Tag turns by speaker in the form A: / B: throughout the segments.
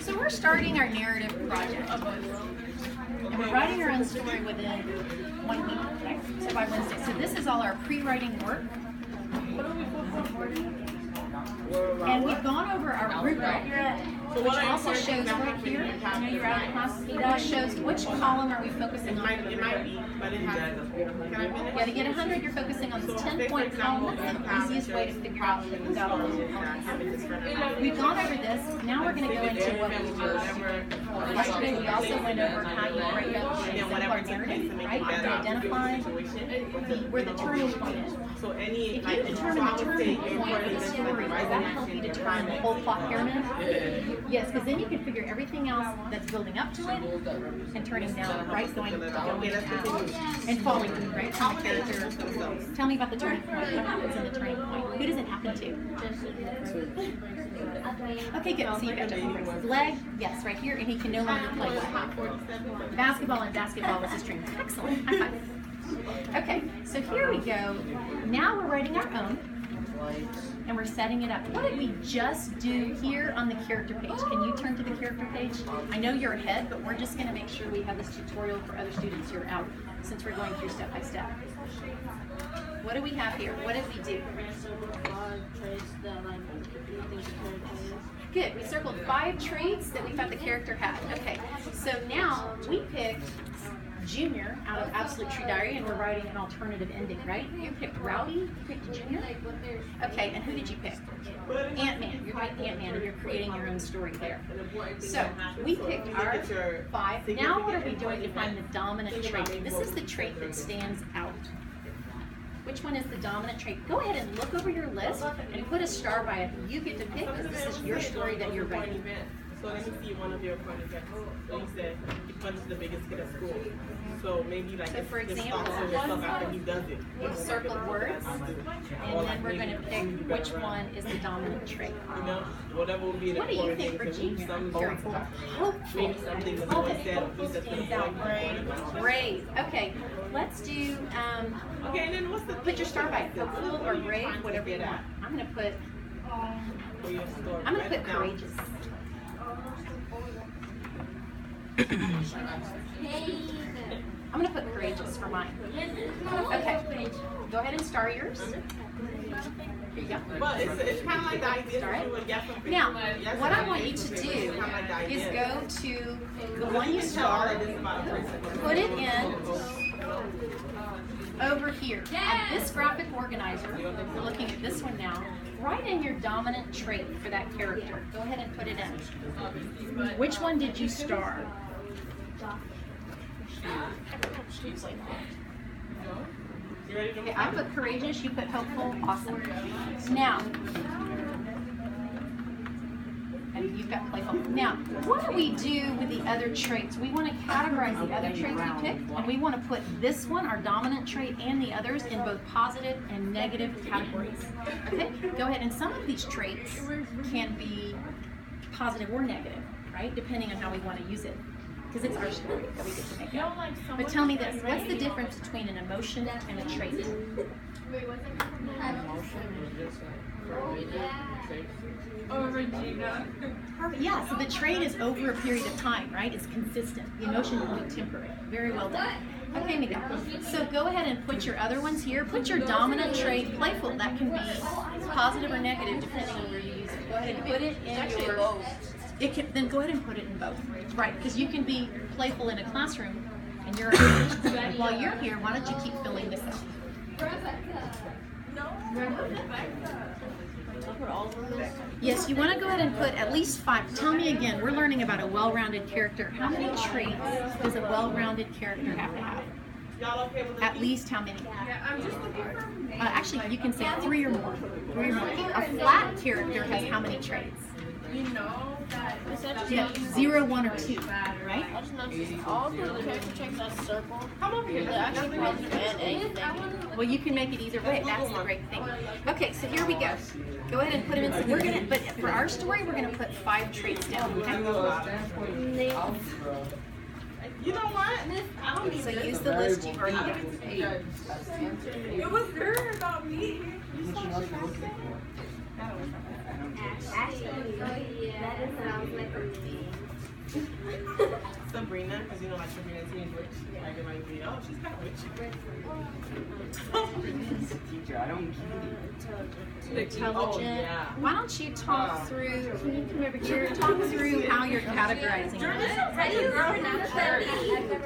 A: So we're starting our narrative project. And we're writing our own story within 1 week, okay? So by Wednesday. So this is all our pre-writing work. And we've gone over our rubric, which also shows right here, you know you're out of class, that shows which column are we focusing on for the rubric. Yeah, to get 100, you're focusing on this 10-point column. That's the easiest way to figure out that you've got all those components. We've gone over this. Now we're going to go into what we do. Yesterday we also went over how you break up the exemplar narrative, right? And identify where the turning point is. If you determine the turning point of the story, does that help you determine the whole plot pyramid? Yes, because then you can figure everything else that's building up to it and turning down, right? Going out and falling, right? From the character. Tell me about the turning point. What happens in the turning point? Who does it happen to? Okay, good. So you got his leg, yes, right here, and he can no longer play basketball, and basketball was his dream. Excellent. High five. Okay, so here we go. Now we're writing our own, and we're setting it up. What did we just do here on the character page? Can you turn to the character page? I know you're ahead, but we're just going to make sure we have this tutorial for other students who are out, since we're going through step by step. What do we have here? What did we do? Good. We circled 5 traits that we thought the character had. Okay, so now we picked Junior out of Absolute True Diary, and we're writing an alternative ending, right? You picked Rowdy, you picked Junior. Okay, and who did you pick? Ant-Man. You're right, Ant-Man, and you're creating your own story there. So we picked our 5. Now what are we doing to find the dominant trait? This is the trait that stands out. Which one is the dominant trait? Go ahead and look over your list and put a star by it. You get to pick because this is your story that you're writing.
B: So let me see one of your point examples. So you said he punches the biggest kid at school. So maybe like
A: so for example,
B: after he does it.
A: We've circled words, and then we're going to pick which one is the dominant trait.
B: You know, whatever would be the
A: what do you think for Junior? Very cool. Hopeful.
B: Maybe something that someone said
A: stands out. Brave. Okay, let's do.
B: Okay, and then what's the?
A: Put your star by it. Hopeful or brave, whatever you want. I'm going to put. Courageous. I'm going to put courageous for mine. Okay. Go ahead and star yours. Here you go.
B: Well, it's kind of like the idea.
A: Now, what I want you to do is go to the one you starred, put it in over here. On this graphic organizer, we're looking at this one now. Write in your dominant trait for that character. Go ahead and put it in. Which one did you star? Okay, I put courageous, you put hopeful, awesome. Now, and you've got playful. Now, what do we do with the other traits? We want to categorize the other traits we picked, and we want to put this one, our dominant trait, and the others in both positive and negative categories. Okay, go ahead. And some of these traits can be positive or negative, right? Depending on how we want to use it. Because it's our story that we get to make up. But tell me this, what's the difference between an emotion and a trait? Yeah, so the trait is over a period of time, right? It's consistent. The emotion will be temporary. Very well done. Okay, Miguel. So go ahead and put your other ones here. Put your dominant trait, playful. That can be positive or negative depending on where you use it. Go ahead and put it in your... Then go ahead and put it in both, right? Because you can be playful in a classroom, and you're while you're here. Why don't you keep filling this out? Yes, you want to go ahead and put at least 5. Tell me again. We're learning about a well-rounded character. How many traits does a well-rounded character have to have? At least how many? Actually, you can say 3 or more. 3 or more. A flat character has how many traits?
C: You know that
A: yeah, 0, 1, or 2, right?
C: I just noticed all the character checks are circled. Come over here. They're actually positive and negative.
A: Well, you can make it either way. That's the great thing. Okay, so here we go. Go ahead and put them in. So we're gonna, but for our story, we're gonna put 5 traits down. Okay?
B: You know what?
A: So use the list you've already got.
C: It was her about me.
B: Sabrina, because you know, like Sabrina seems rich. Like it might be, oh, she's kind of rich.
D: Teacher, I don't
A: Intelligent.
B: Oh, yeah.
A: Why don't you talk through, can you come over here, talk through how you're categorizing it?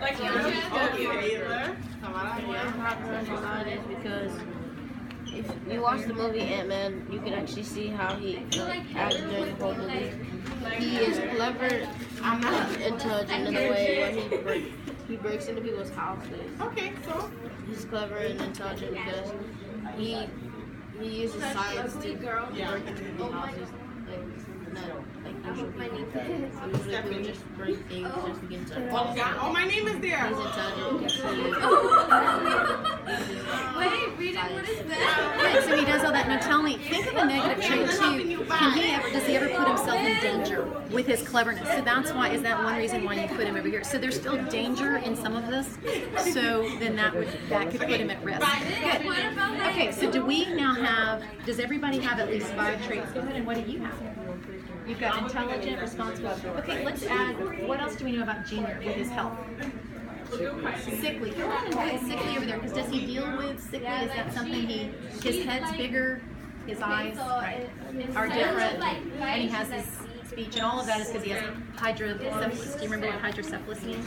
C: Like,
B: Come on,
C: because if you watch the movie Ant-Man, you can actually see how he acts during the whole movie. He is clever, intelligent in the way where he breaks into people's houses.
B: Okay, so.
C: He's clever and intelligent because he uses science to break into people's houses. Like usual people. Usually people just break things just to get into
B: Oh, God. Oh, my name is there.
C: He's intelligent.
A: Wait, read it, what is that? Yeah, so he does all that. Now tell me, think of a negative trait too. Does he ever put himself in danger with his cleverness? So that's why, is that one reason why you put him over here? So there's still danger in some of this, so then that could put him at risk. Good. Okay, so do we now have, does everybody have at least 5 traits? Go ahead, and what do you have? You've got intelligent, responsible. Okay, let's add, what else do we know about Junior with his health? Sickly. Come on and put sickly over there, because does he deal with sickly? Is that something his head's bigger, his eyes are different, and he has his speech, and all of that is because he has hydrocephalus. Do you remember what hydrocephalus means?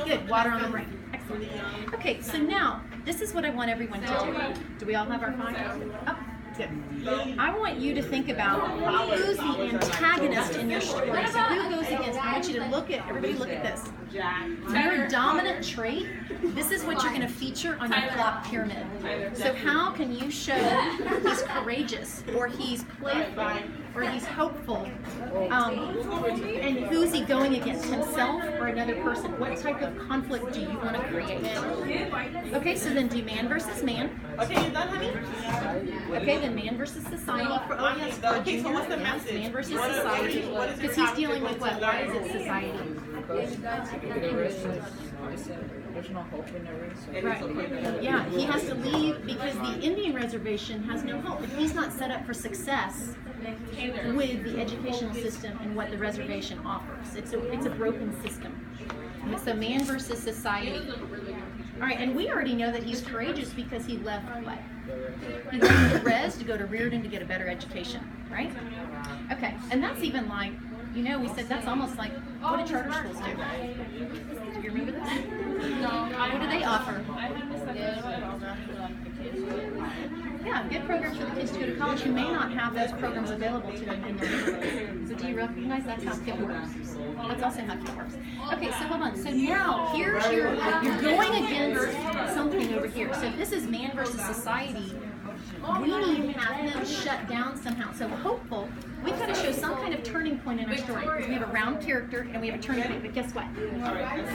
A: Good, water on the brain. Excellent. Okay, so now, this is what I want everyone to do. Do we all have our 5? Oh. Good. I want you to think about who's the antagonist in your story. So who goes against? I want you to look at, everybody look at this. Your dominant trait, this is what you're going to feature on your plot pyramid. So how can you show he's courageous, or he's playful, or he's hopeful? And who's he going against, himself or another person? What type of conflict do you want to create? Okay, so then do man versus man.
B: Okay, you done, honey?
A: Okay, then man versus society.
B: Okay, so what's the message?
A: Man versus society. Because he's dealing with what? Why is it society?
D: there's no hope in there.
A: Right. Yeah, he has to leave because the Indian reservation has no hope. He's not set up for success with the educational system and what the reservation offers. It's a broken system. So man versus society. All right, and we already know that he's courageous because he left what? He left the res to go to Reardon to get a better education, right? Okay, and that's even like, you know, we said that's almost like, what do charter schools do? Do you remember this? No. What do they offer? Yeah, good programs for the kids to go to college who may not have those programs available to them in their neighborhood. So do you recognize that's how KIPP works? That's also how KIPP works. Okay, so hold on. So now here's you're going against something over here. So if this is man versus society, we need to have him shut down somehow. So hopeful, we've got to show some kind of turning point in our story. We have a round character and we have a turning point, but guess what?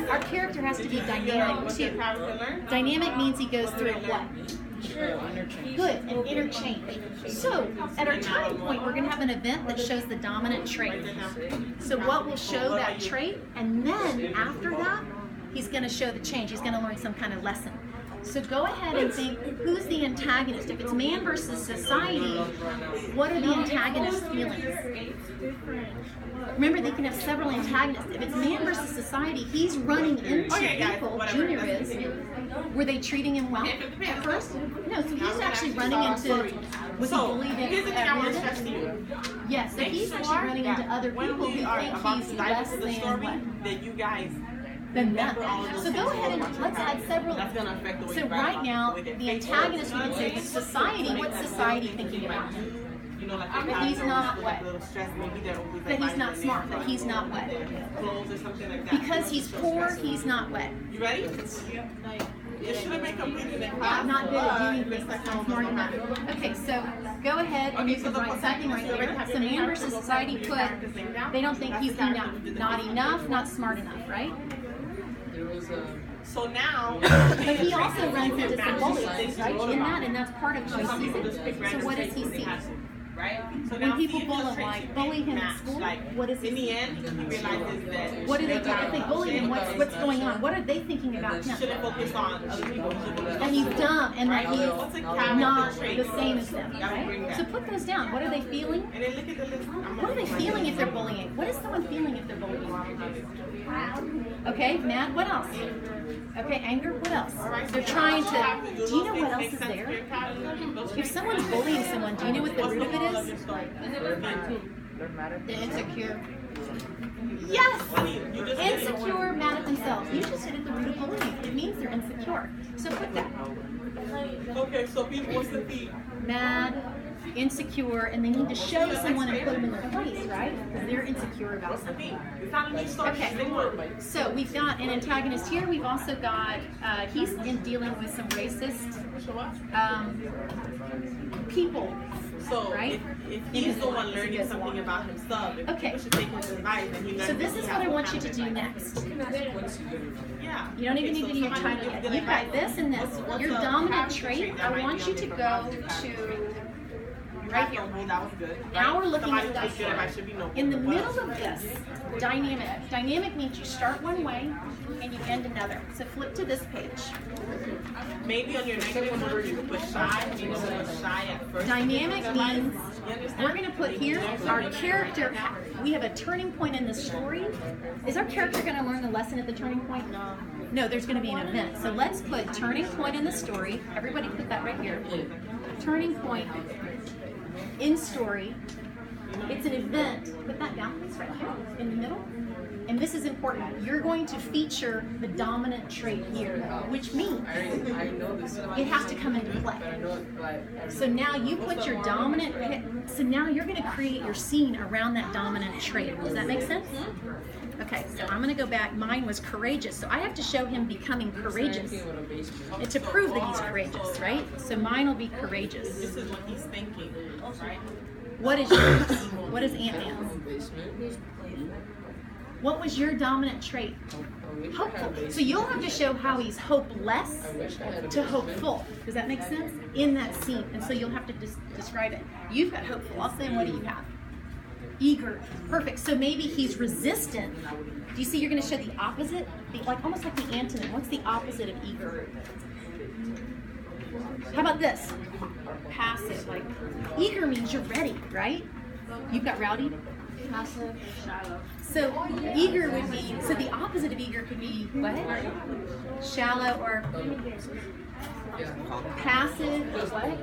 A: Our character has to be dynamic too. Dynamic means he goes through what? Good, an interchange. So, at our turning point, we're going to have an event that shows the dominant trait. So what will show that trait? And then, after that, he's going to show the change. He's going to learn some kind of lesson. So go ahead and think, who's the antagonist? If it's man versus society, what are the antagonist's feelings? Remember, they can have several antagonists. If it's man versus society, he's running into people, Junior is. Were they treating him well at first? No, so he's actually running into, was he bullied at Yes, so he's actually running into other people who think he's less than what?
B: That you guys
A: Than that. So go ahead and let's add several. So right now, the antagonist, we can say, is society. What's society thinking about him? That he's not what? That he's not smart. That he's not what? Because he's poor, he's not what?
B: You ready? It should have been completed in class.
A: Not good at doing things that's not smart enough. Okay, so go ahead and you can write something right over there. So man versus society put, they don't think he's enough. Not enough, not smart enough, right?
B: So now,
A: but he also runs into some bullies, right? In that, and that's part of what he sees. So what does he see?
B: Right? So
A: when people bully him at school, what does he
B: in
A: see?
B: the end, he realizes that
A: What do they do? If they bully him, what's going on? What are they thinking about him?
B: Shouldn't focus on other people.
A: That he's dumb and that he's not the same as them, right? So put those down. What are they feeling?
B: And then look at the list.
A: What are they feeling if they're bullying? What is someone feeling if they're bullying? Okay, mad, what else? Okay, anger, what else? They're trying to, do you know what else is there? If someone's bullying someone, do you know what the root of it is?
C: The insecure.
A: Yes! Insecure, mad at themselves. You just hit at the root of bullying. It means they're insecure. So put that.
B: Okay, so people, what's the theme?
A: Mad, insecure, and they need to show someone and put them in their place, right? Because they're insecure about something. Okay, so we've got an antagonist here. We've also got, he's dealing with some racist people.
B: So
A: right?
B: if he's the one learning something about himself, if people should take his advice, and he learns.
A: So this is what I want you to do next.
B: Yeah.
A: You don't even need to do your title yet. You've got this and this. Your dominant trait, I want you to go to right here.
B: That was good.
A: Now we're looking at dice. In the middle of this, dynamic. Dynamic means you start one way and you end another. So flip to this page.
B: Maybe on your next one you could put shy. Maybe shy at first.
A: Dynamic means we're going to put here our character. We have a turning point in the story. Is our character going to learn the lesson at the turning point? No. No, there's going to be an event. So let's put turning point in the story. Everybody put that right here. Turning point in story. It's an event. Put that down, please, right here in the middle. And this is important. You're going to feature the dominant trait here, which means it has to come into play. So now you put your dominant, so now you're going to create your scene around that dominant trait. Does that make sense? Okay, so I'm going to go back. Mine was courageous. So I have to show him becoming courageous. And to prove that he's courageous, right? So mine will be courageous.
B: This is what he's thinking, right?
A: What is yours? What is Ant-Man's? What was your dominant trait? Hopeful. So you'll have to show how he's hopeless to hopeful. Does that make sense? In that scene. And so you'll have to describe it. You've got hopeful. I'll say, what do you have? Eager. Perfect. So maybe he's resistant. Do you see you're going to show the opposite? Like almost like the antonym. What's the opposite of eager? How about this? Passive. Like eager means you're ready, right? You've got rowdy.
C: Passive, shallow.
A: So eager would be, so the opposite of eager could be what? Shallow or passive, what?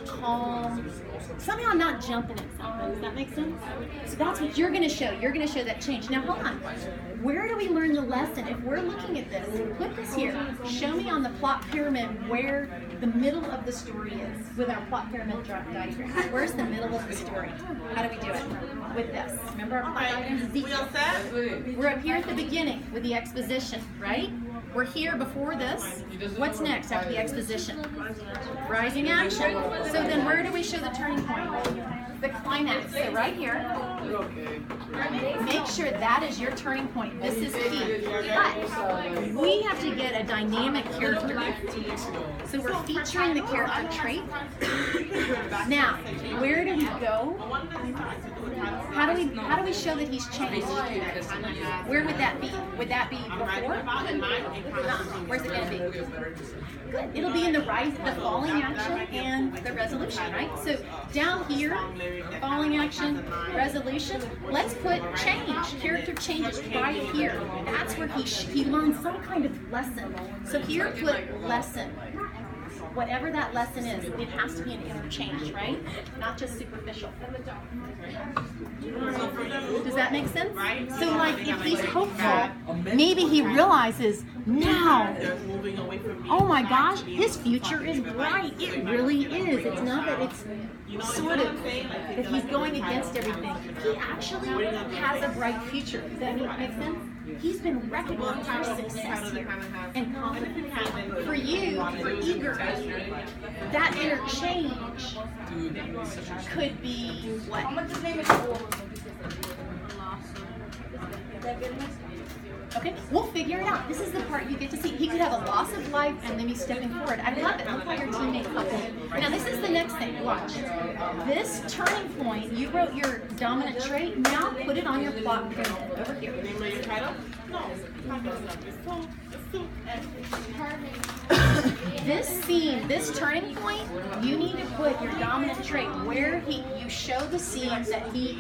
A: Calm. Somehow not jumping at something. Does that make sense? So that's what you're going to show. You're going to show that change. Now hold on. Where do we learn the lesson? If we're looking at this, put this here. Show me on the plot pyramid where the middle of the story is with our plot pyramid diagram. Where's the middle of the story? How do we do it? With this. Remember our plot diagram? We're up here at the beginning with the exposition, right? We're here before this. What's next after the exposition? Rising action. So then where do we show the turning point? The climax. So right here. Make sure that is your turning point. This is key. But we have to get a dynamic character. So we're featuring the character trait. Now, where do we go? How do we show that he's changed? Where would that be? Would that be before? Where's it going to be? Good. It'll be in the falling action and the resolution, right? So down here, falling action, resolution. Let's put change. Character changes right here. That's where he learns some kind of lesson. So here, put lesson. Whatever that lesson is, it has to be an inner change, right? Not just superficial. Does that make sense? So like if he's hopeful, maybe he realizes now, oh my gosh, his future is bright. It really is. It's not that it's sort of that he's going against everything. He actually has a bright future. Does that make sense? He's been recognized for success here and confidence. For you, for eager, that inner change could be what? Okay, we'll figure it out. This is the part you get to see. He could have a loss of life and then he's stepping forward. I love it. Look how your teammate helped him. Now this is the next thing. Watch. This turning point, you wrote your dominant trait. Now put it on your plot pyramid over here. This scene, this turning point, you need to put your dominant trait where you show the scene that he